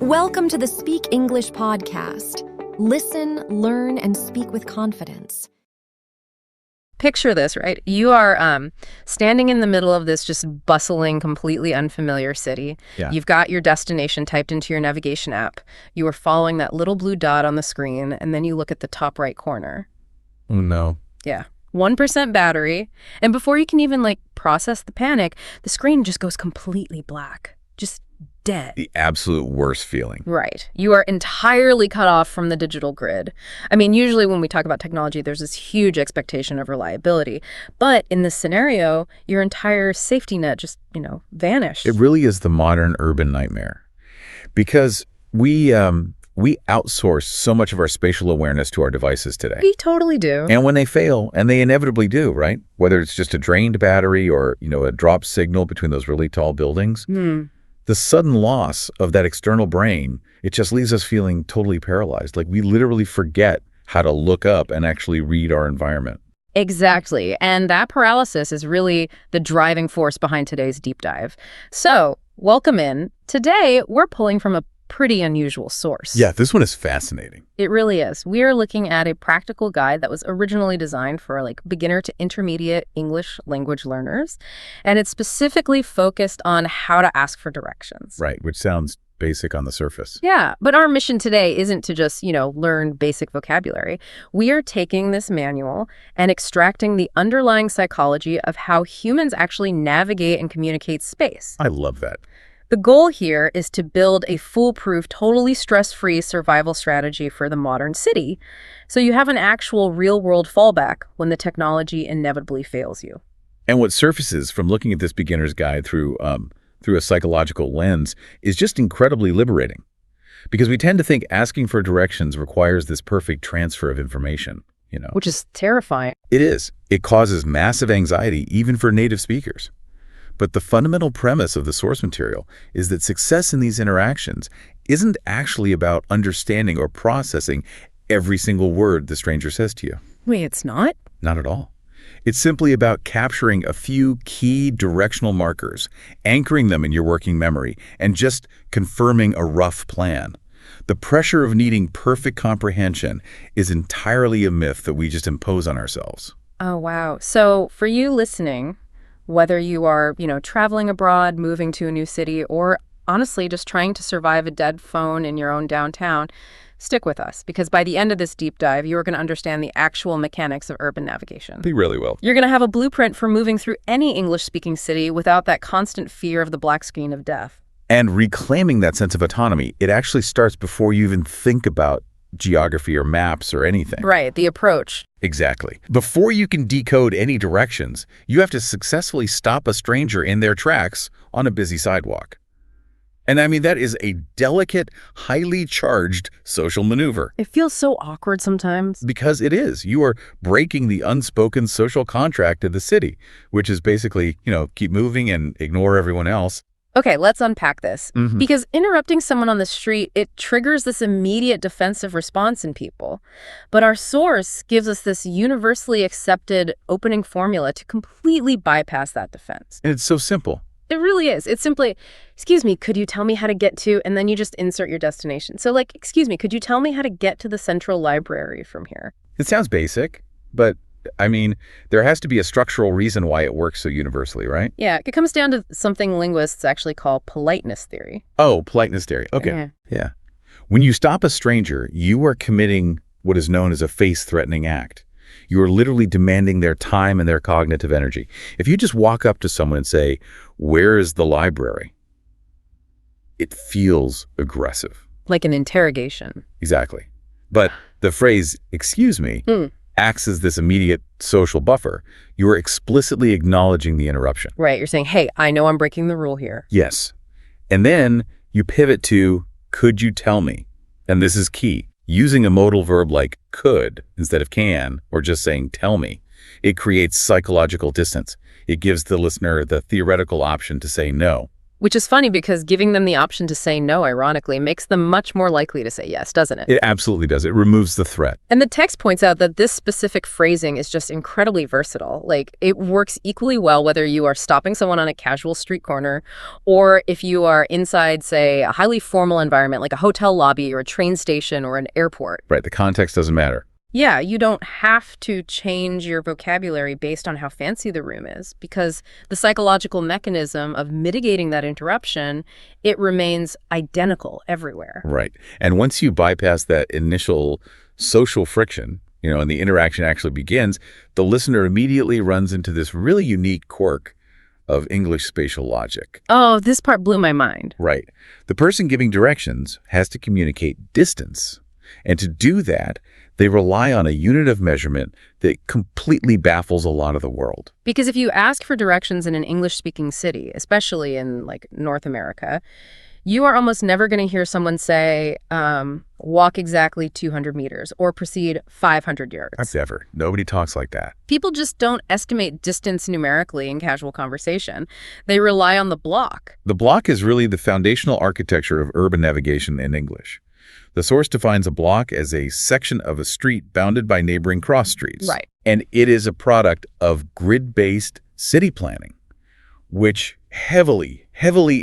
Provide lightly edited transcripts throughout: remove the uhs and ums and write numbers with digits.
Welcome to the Speak English podcast. Listen, learn, and speak with confidence. Picture this, right? You are standing in the middle of this just bustling, completely unfamiliar city. Yeah. You've got your destination typed into your navigation app. You are following that little blue dot on the screen, and then you look at the top right corner. Oh, no. Yeah. 1% battery. And before you can even process the panic, the screen just goes completely black. Just dead. The absolute worst feeling. Right. You are entirely cut off from the digital grid. I mean, usually when we talk about technology, there's this huge expectation of reliability. But in this scenario, your entire safety net just, vanished. It really is the modern urban nightmare. Because we outsource so much of our spatial awareness to our devices today. We totally do. And when they fail, and they inevitably do, right? Whether it's just a drained battery or, a dropped signal between those really tall buildings, the sudden loss of that external brain, it just leaves us feeling totally paralyzed. Like we literally forget how to look up and actually read our environment. Exactly. And that paralysis is really the driving force behind today's deep dive. So, welcome in. Today, we're pulling from a pretty unusual source. Yeah, this one is fascinating. It really is. We are looking at a practical guide that was originally designed for beginner to intermediate English language learners. And it's specifically focused on how to ask for directions. Right, which sounds basic on the surface. Yeah, but our mission today isn't to just, learn basic vocabulary. We are taking this manual and extracting the underlying psychology of how humans actually navigate and communicate space. I love that. The goal here is to build a foolproof, totally stress-free survival strategy for the modern city, so you have an actual real-world fallback when the technology inevitably fails you. And what surfaces from looking at this beginner's guide through a psychological lens is just incredibly liberating. Because we tend to think asking for directions requires this perfect transfer of information, Which is terrifying. It is. It causes massive anxiety, even for native speakers. But the fundamental premise of the source material is that success in these interactions isn't actually about understanding or processing every single word the stranger says to you. Wait, it's not? Not at all. It's simply about capturing a few key directional markers, anchoring them in your working memory, and just confirming a rough plan. The pressure of needing perfect comprehension is entirely a myth that we just impose on ourselves. Oh, wow. So for you listening, whether you are, traveling abroad, moving to a new city, or honestly just trying to survive a dead phone in your own downtown, stick with us, because by the end of this deep dive, you are going to understand the actual mechanics of urban navigation. They really will. You're going to have a blueprint for moving through any English-speaking city without that constant fear of the black screen of death. And reclaiming that sense of autonomy, it actually starts before you even think about geography or maps or anything. Right, the approach. Exactly. Before you can decode any directions, you have to successfully stop a stranger in their tracks on a busy sidewalk. And I mean, that is a delicate, highly charged social maneuver. It feels so awkward sometimes. Because it is. You are breaking the unspoken social contract of the city, which is basically, keep moving and ignore everyone else. Okay, let's unpack this. Because interrupting someone on the street, it triggers this immediate defensive response in people. But our source gives us this universally accepted opening formula to completely bypass that defense. And it's so simple. It really is. It's simply, excuse me, could you tell me how to get to, and then you just insert your destination. So excuse me, could you tell me how to get to the central library from here? It sounds basic, but I mean, there has to be a structural reason why it works so universally, right? Yeah, it comes down to something linguists actually call politeness theory. Oh, politeness theory. Okay. Yeah. When you stop a stranger, you are committing what is known as a face-threatening act. You are literally demanding their time and their cognitive energy. If you just walk up to someone and say, "Where is the library?" it feels aggressive. Like an interrogation. Exactly. But the phrase, "excuse me," acts as this immediate social buffer. You are explicitly acknowledging the interruption. Right. You're saying, hey, I know I'm breaking the rule here. Yes. And then you pivot to, "could you tell me?" And this is key. Using a modal verb like could instead of can, or just saying "tell me," it creates psychological distance. It gives the listener the theoretical option to say no. Which is funny because giving them the option to say no, ironically, makes them much more likely to say yes, doesn't it? It absolutely does. It removes the threat. And the text points out that this specific phrasing is just incredibly versatile. Like, it works equally well whether you are stopping someone on a casual street corner or if you are inside, say, a highly formal environment like a hotel lobby or a train station or an airport. Right. The context doesn't matter. Yeah, you don't have to change your vocabulary based on how fancy the room is, because the psychological mechanism of mitigating that interruption, it remains identical everywhere. Right. And once you bypass that initial social friction, and the interaction actually begins, the listener immediately runs into this really unique quirk of English spatial logic. Oh, this part blew my mind. Right. The person giving directions has to communicate distance. And to do that, they rely on a unit of measurement that completely baffles a lot of the world. Because if you ask for directions in an English-speaking city, especially in, like, North America, you are almost never going to hear someone say, walk exactly 200 meters or proceed 500 yards. Never. Nobody talks like that. People just don't estimate distance numerically in casual conversation. They rely on the block. The block is really the foundational architecture of urban navigation in English. The source defines a block as a section of a street bounded by neighboring cross streets. Right. And it is a product of grid-based city planning, which heavily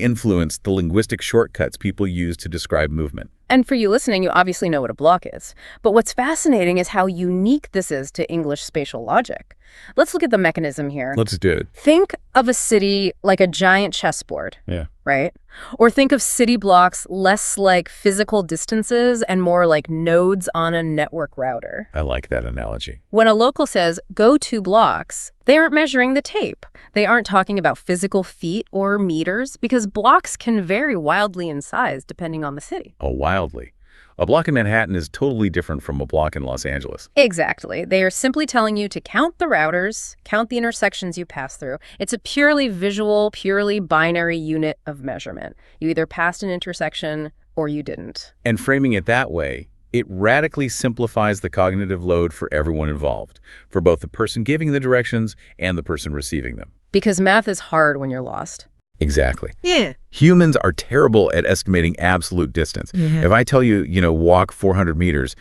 influenced the linguistic shortcuts people use to describe movement. And for you listening, you obviously know what a block is. But what's fascinating is how unique this is to English spatial logic. Let's look at the mechanism here. Let's do it. Think of a city like a giant chessboard. Yeah. Right? Or think of city blocks less like physical distances and more like nodes on a network router. I like that analogy. When a local says, go 2 blocks, they aren't measuring the tape. They aren't talking about physical feet or meters because blocks can vary wildly in size depending on the city. Oh, wildly. A block in Manhattan is totally different from a block in Los Angeles. Exactly. They are simply telling you to count the routers, count the intersections you pass through. It's a purely visual, purely binary unit of measurement. You either passed an intersection or you didn't. And framing it that way, it radically simplifies the cognitive load for everyone involved, for both the person giving the directions and the person receiving them. Because math is hard when you're lost. Exactly. Yeah. Humans are terrible at estimating absolute distance. If I tell you, walk 400 meters,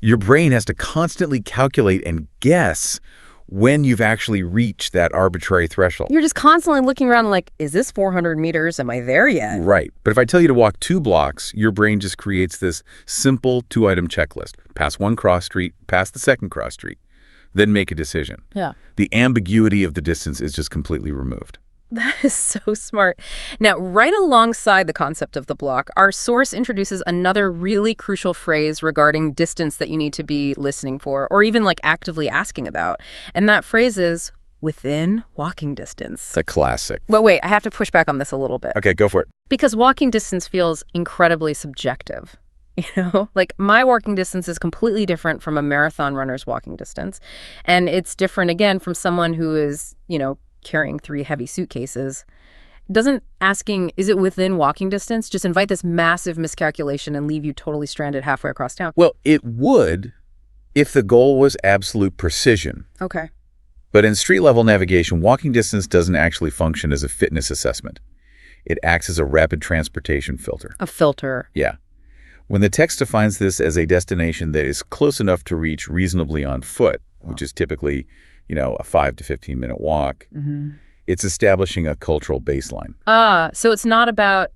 your brain has to constantly calculate and guess when you've actually reached that arbitrary threshold. You're just constantly looking around like, is this 400 meters? Am I there yet? Right. But if I tell you to walk 2 blocks, your brain just creates this simple 2-item checklist. Pass one cross street, pass the second cross street, then make a decision. Yeah. The ambiguity of the distance is just completely removed. That is so smart. Now, right alongside the concept of the block, our source introduces another really crucial phrase regarding distance that you need to be listening for, or even like actively asking about. And that phrase is within walking distance. It's a classic. But wait, I have to push back on this a little bit. Okay, go for it. Because walking distance feels incredibly subjective. Like my walking distance is completely different from a marathon runner's walking distance. And it's different, again, from someone who is, carrying 3 heavy suitcases. Doesn't asking, is it within walking distance, just invite this massive miscalculation and leave you totally stranded halfway across town? Well, it would if the goal was absolute precision. Okay. But in street-level navigation, walking distance doesn't actually function as a fitness assessment. It acts as a rapid transportation filter. A filter. Yeah. When the text defines this as a destination that is close enough to reach reasonably on foot, which is typically a 5 to 15-minute walk, it's establishing a cultural baseline. So it's not about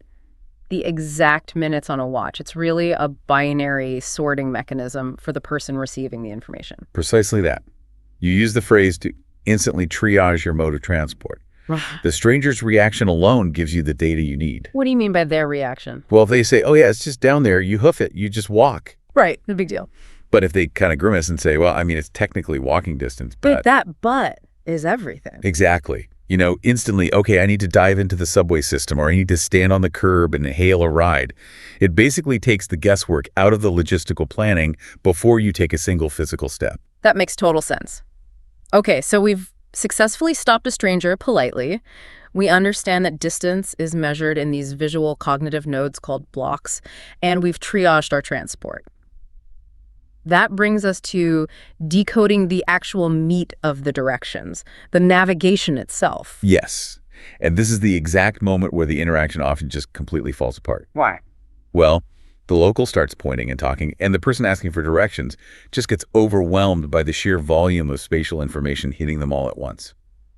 the exact minutes on a watch. It's really a binary sorting mechanism for the person receiving the information. Precisely that. You use the phrase to instantly triage your mode of transport. Right. The stranger's reaction alone gives you the data you need. What do you mean by their reaction? Well, if they say, oh, yeah, it's just down there, you hoof it, you just walk. Right. No big deal. But if they kind of grimace and say, well, I mean, it's technically walking distance, but that but is everything. Exactly. Instantly, okay, I need to dive into the subway system or I need to stand on the curb and hail a ride. It basically takes the guesswork out of the logistical planning before you take a single physical step. That makes total sense. Okay, so we've successfully stopped a stranger politely. We understand that distance is measured in these visual cognitive nodes called blocks, and we've triaged our transport. That brings us to decoding the actual meat of the directions, the navigation itself. Yes. And this is the exact moment where the interaction often just completely falls apart. Why? Well, the local starts pointing and talking, and the person asking for directions just gets overwhelmed by the sheer volume of spatial information hitting them all at once.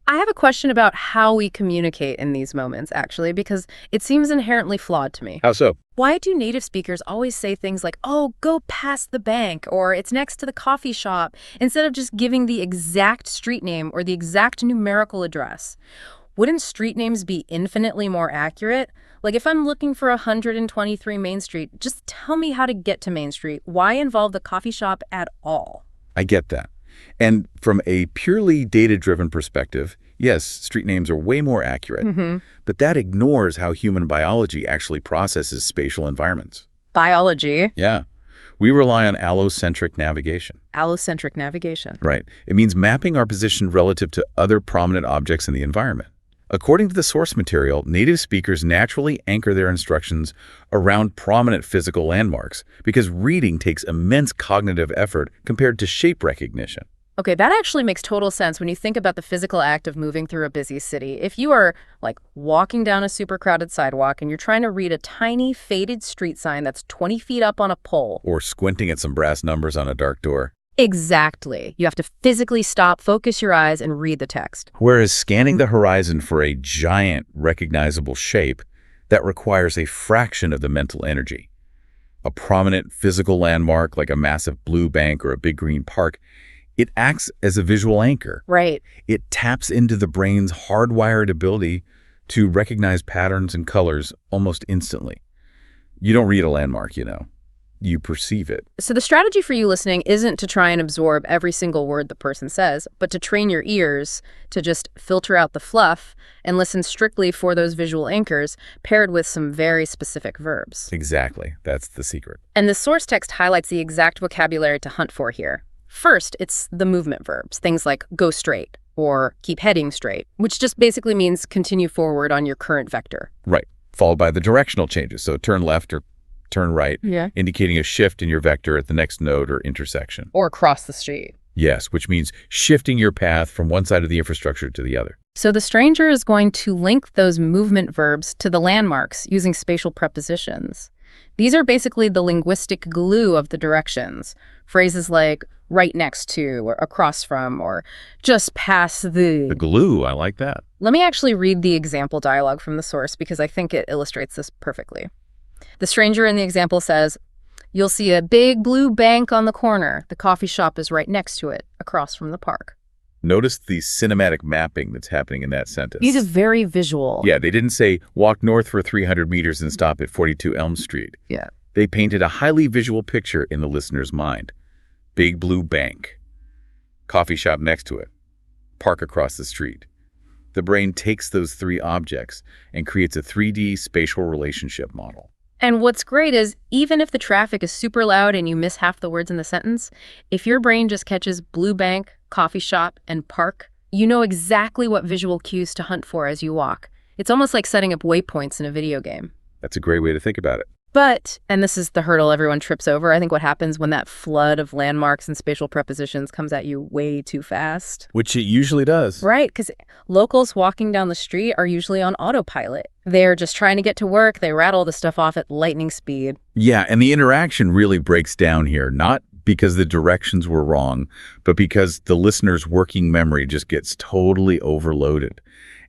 I have a question about how we communicate in these moments, actually, because it seems inherently flawed to me. How so? Why do native speakers always say things like, oh, go past the bank, or it's next to the coffee shop, instead of just giving the exact street name or the exact numerical address? Wouldn't street names be infinitely more accurate? Like if I'm looking for 123 Main Street, just tell me how to get to Main Street. Why involve the coffee shop at all? I get that. And from a purely data-driven perspective, yes, street names are way more accurate, but that ignores how human biology actually processes spatial environments. Biology? Yeah. We rely on allocentric navigation. Allocentric navigation. Right. It means mapping our position relative to other prominent objects in the environment. According to the source material, native speakers naturally anchor their instructions around prominent physical landmarks because reading takes immense cognitive effort compared to shape recognition. Okay, that actually makes total sense when you think about the physical act of moving through a busy city. If you are, like, walking down a super crowded sidewalk and you're trying to read a tiny, faded street sign that's 20 feet up on a pole. Or squinting at some brass numbers on a dark door. Exactly. You have to physically stop, focus your eyes, and read the text. Whereas scanning the horizon for a giant, recognizable shape, that requires a fraction of the mental energy. A prominent physical landmark like a massive blue bank or a big green park, it acts as a visual anchor. Right. It taps into the brain's hardwired ability to recognize patterns and colors almost instantly. You don't read a landmark, you perceive it. So the strategy for you listening isn't to try and absorb every single word the person says, but to train your ears to just filter out the fluff and listen strictly for those visual anchors paired with some very specific verbs. Exactly. That's the secret. And the source text highlights the exact vocabulary to hunt for here. First, it's the movement verbs, things like go straight or keep heading straight, which just basically means continue forward on your current vector. Right. Followed by the directional changes. So turn left or turn right, indicating a shift in your vector at the next node or intersection. Or cross the street. Yes, which means shifting your path from one side of the infrastructure to the other. So the stranger is going to link those movement verbs to the landmarks using spatial prepositions. These are basically the linguistic glue of the directions. Phrases like right next to, or across from, or just past the. The glue, I like that. Let me actually read the example dialogue from the source because I think it illustrates this perfectly. The stranger in the example says, you'll see a big blue bank on the corner. The coffee shop is right next to it, across from the park. Notice the cinematic mapping that's happening in that sentence. These are very visual. Yeah, they didn't say walk north for 300 meters and stop at 42 Elm Street. Yeah. They painted a highly visual picture in the listener's mind. Big blue bank. Coffee shop next to it. Park across the street. The brain takes those three objects and creates a 3D spatial relationship model. And what's great is, even if the traffic is super loud and you miss half the words in the sentence, if your brain just catches blue bank, coffee shop, and park, you know exactly what visual cues to hunt for as you walk. It's almost like setting up waypoints in a video game. That's a great way to think about it. But, and this is the hurdle everyone trips over, I think what happens when that flood of landmarks and spatial prepositions comes at you way too fast. Which it usually does. Right, because locals walking down the street are usually on autopilot. They're just trying to get to work. They rattle the stuff off at lightning speed. Yeah, and the interaction really breaks down here, not because the directions were wrong, but because the listener's working memory just gets totally overloaded.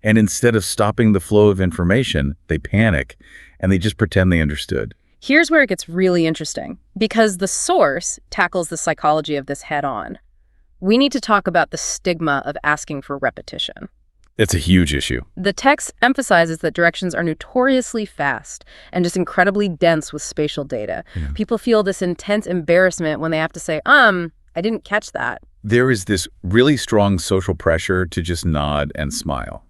And instead of stopping the flow of information, they panic and they just pretend they understood. Here's where it gets really interesting, because the source tackles the psychology of this head on. We need to talk about the stigma of asking for repetition. It's a huge issue. The text emphasizes that directions are notoriously fast and just incredibly dense with spatial data. Yeah. People feel this intense embarrassment when they have to say, I didn't catch that. There is this really strong social pressure to just nod and smile,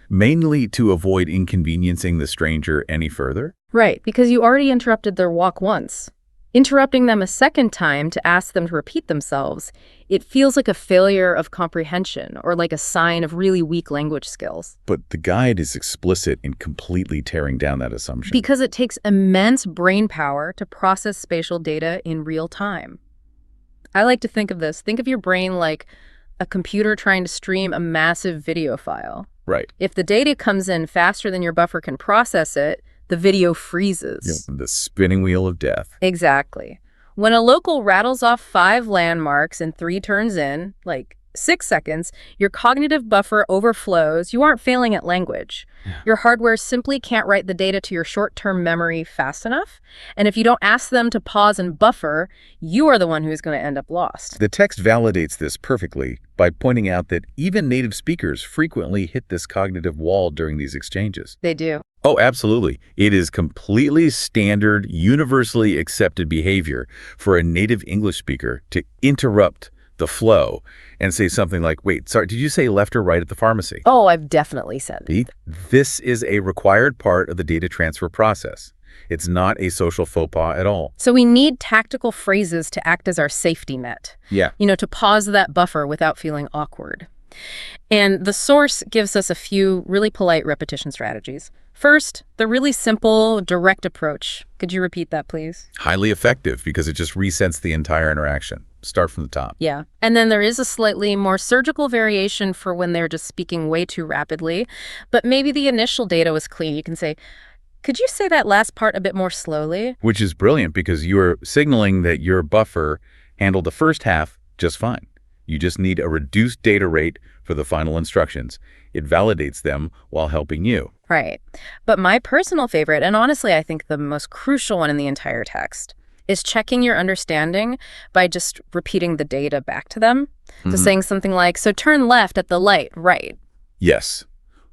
mainly to avoid inconveniencing the stranger any further. Right, because you already interrupted their walk once. Interrupting them a second time to ask them to repeat themselves, it feels like a failure of comprehension or like a sign of really weak language skills. But the guide is explicit in completely tearing down that assumption. Because it takes immense brain power to process spatial data in real time. I like to think of this. Think of your brain like a computer trying to stream a massive video file. Right. If the data comes in faster than your buffer can process it, the video freezes. The spinning wheel of death. Exactly. When a local rattles off 5 landmarks and 3 turns in, like 6 seconds, your cognitive buffer overflows. You aren't failing at language. Yeah. Your hardware simply can't write the data to your short-term memory fast enough. And if you don't ask them to pause and buffer, you are the one who's going to end up lost. The text validates this perfectly by pointing out that even native speakers frequently hit this cognitive wall during these exchanges. They do. Oh, absolutely. It is completely standard, universally accepted behavior for a native English speaker to interrupt the flow and say something like, wait, sorry, did you say left or right at the pharmacy? Oh, I've definitely said it. This is a required part of the data transfer process. It's not a social faux pas at all. So we need tactical phrases to act as our safety net. Yeah. To pause that buffer without feeling awkward. And the source gives us a few really polite repetition strategies. First, the really simple, direct approach. Could you repeat that, please? Highly effective because it just resets the entire interaction. Start from the top. Yeah. And then there is a slightly more surgical variation for when they're just speaking way too rapidly, but maybe the initial data was clean. You can say, could you say that last part a bit more slowly? Which is brilliant because you're signaling that your buffer handled the first half just fine. You just need a reduced data rate for the final instructions. It validates them while helping you. Right. But my personal favorite, and honestly I think the most crucial one in the entire text, is checking your understanding by just repeating the data back to them. So saying something like, so turn left at the light, right? Yes.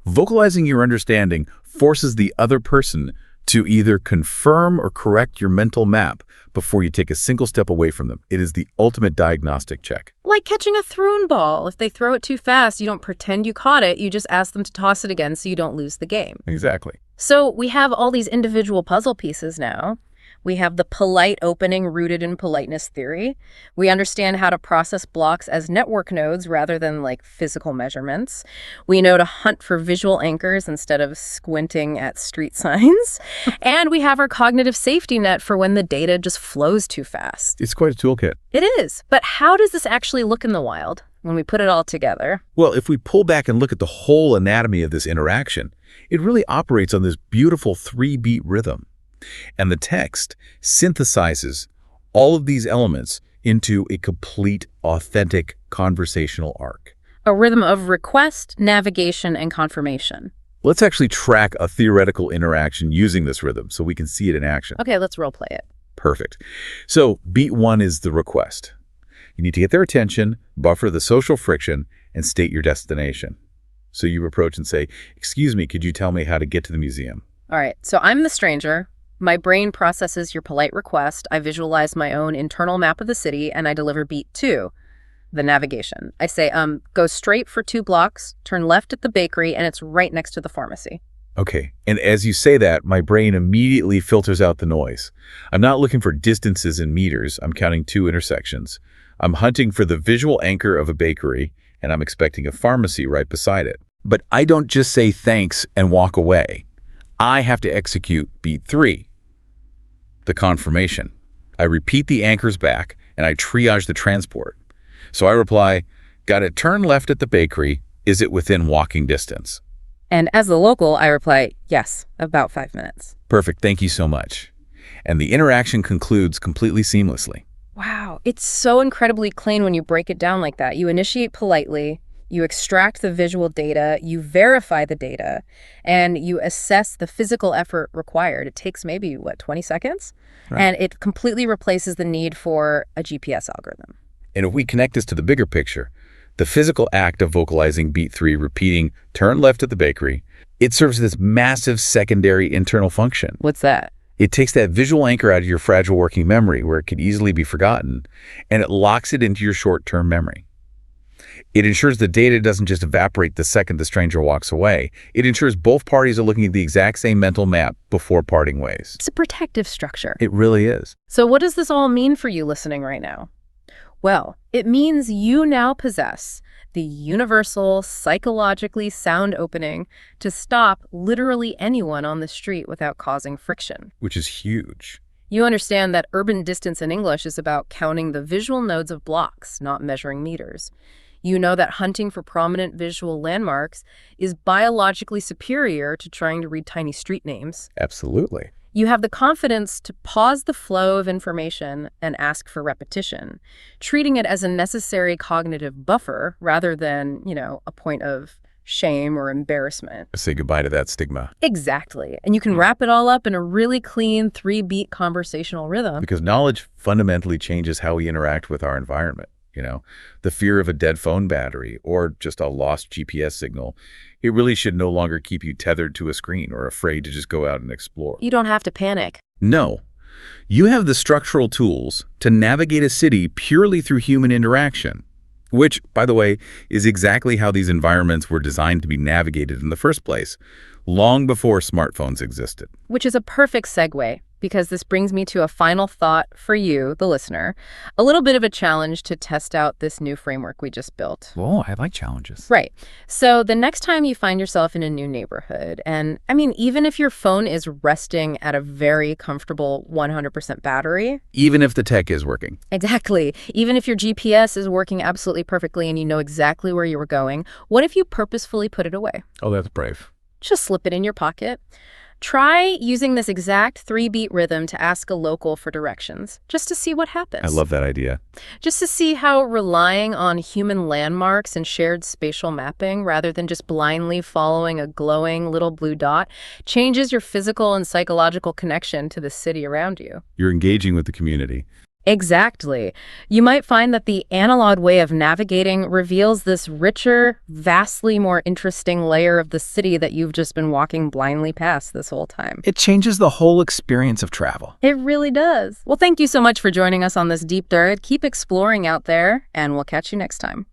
Vocalizing your understanding forces the other person to either confirm or correct your mental map before you take a single step away from them. It is the ultimate diagnostic check. Like catching a thrown ball. If they throw it too fast, you don't pretend you caught it. You just ask them to toss it again so you don't lose the game. Exactly. So we have all these individual puzzle pieces now. We have the polite opening rooted in politeness theory. We understand how to process blocks as network nodes rather than like physical measurements. We know to hunt for visual anchors instead of squinting at street signs. And we have our cognitive safety net for when the data just flows too fast. It's quite a toolkit. It is. But how does this actually look in the wild when we put it all together? Well, if we pull back and look at the whole anatomy of this interaction, it really operates on this beautiful 3-beat rhythm. And the text synthesizes all of these elements into a complete, authentic conversational arc. A rhythm of request, navigation, and confirmation. Let's actually track a theoretical interaction using this rhythm so we can see it in action. Okay, let's role play it. Perfect. So beat 1 is the request. You need to get their attention, buffer the social friction, and state your destination. So you approach and say, excuse me, could you tell me how to get to the museum? All right, so I'm the stranger. My brain processes your polite request. I visualize my own internal map of the city, and I deliver beat 2, the navigation. I say, go straight for 2 blocks, turn left at the bakery, and it's right next to the pharmacy. Okay, and as you say that, my brain immediately filters out the noise. I'm not looking for distances in meters. I'm counting 2 intersections. I'm hunting for the visual anchor of a bakery, and I'm expecting a pharmacy right beside it. But I don't just say thanks and walk away. I have to execute beat 3. The confirmation. I repeat the anchors back, and I triage the transport. So I reply, got it, turn left at the bakery. Is it within walking distance? And as the local, I reply, yes, about 5 minutes. Perfect, thank you so much. And the interaction concludes completely seamlessly. Wow, it's so incredibly clean when you break it down like that. You initiate politely, you extract the visual data, you verify the data, and you assess the physical effort required. It takes maybe, 20 seconds? Right. And it completely replaces the need for a GPS algorithm. And if we connect this to the bigger picture, the physical act of vocalizing beat 3, repeating turn left at the bakery, it serves this massive secondary internal function. What's that? It takes that visual anchor out of your fragile working memory where it could easily be forgotten, and it locks it into your short-term memory. It ensures the data doesn't just evaporate the second the stranger walks away. It ensures both parties are looking at the exact same mental map before parting ways. It's a protective structure. It really is. So what does this all mean for you listening right now? Well, it means you now possess the universal, psychologically sound opening to stop literally anyone on the street without causing friction. Which is huge. You understand that urban distance in English is about counting the visual nodes of blocks, not measuring meters. You know that hunting for prominent visual landmarks is biologically superior to trying to read tiny street names. Absolutely. You have the confidence to pause the flow of information and ask for repetition, treating it as a necessary cognitive buffer rather than, a point of shame or embarrassment. Say goodbye to that stigma. Exactly. And you can wrap it all up in a really clean 3-beat conversational rhythm. Because knowledge fundamentally changes how we interact with our environment. The fear of a dead phone battery or just a lost GPS signal, it really should no longer keep you tethered to a screen or afraid to just go out and explore. You don't have to panic. No. You have the structural tools to navigate a city purely through human interaction, which, by the way, is exactly how these environments were designed to be navigated in the first place, long before smartphones existed. Which is a perfect segue, because this brings me to a final thought for you, the listener. A little bit of a challenge to test out this new framework we just built. Oh, I like challenges. Right. So the next time you find yourself in a new neighborhood, and even if your phone is resting at a very comfortable 100% battery. Even if the tech is working. Exactly. Even if your GPS is working absolutely perfectly and you know exactly where you were going, what if you purposefully put it away? Oh, that's brave. Just slip it in your pocket. Try using this exact 3-beat rhythm to ask a local for directions, just to see what happens. I love that idea. Just to see how relying on human landmarks and shared spatial mapping, rather than just blindly following a glowing little blue dot, changes your physical and psychological connection to the city around you. You're engaging with the community. Exactly. You might find that the analog way of navigating reveals this richer, vastly more interesting layer of the city that you've just been walking blindly past this whole time. It changes the whole experience of travel. It really does. Well, thank you so much for joining us on this deep dive. Keep exploring out there, and we'll catch you next time.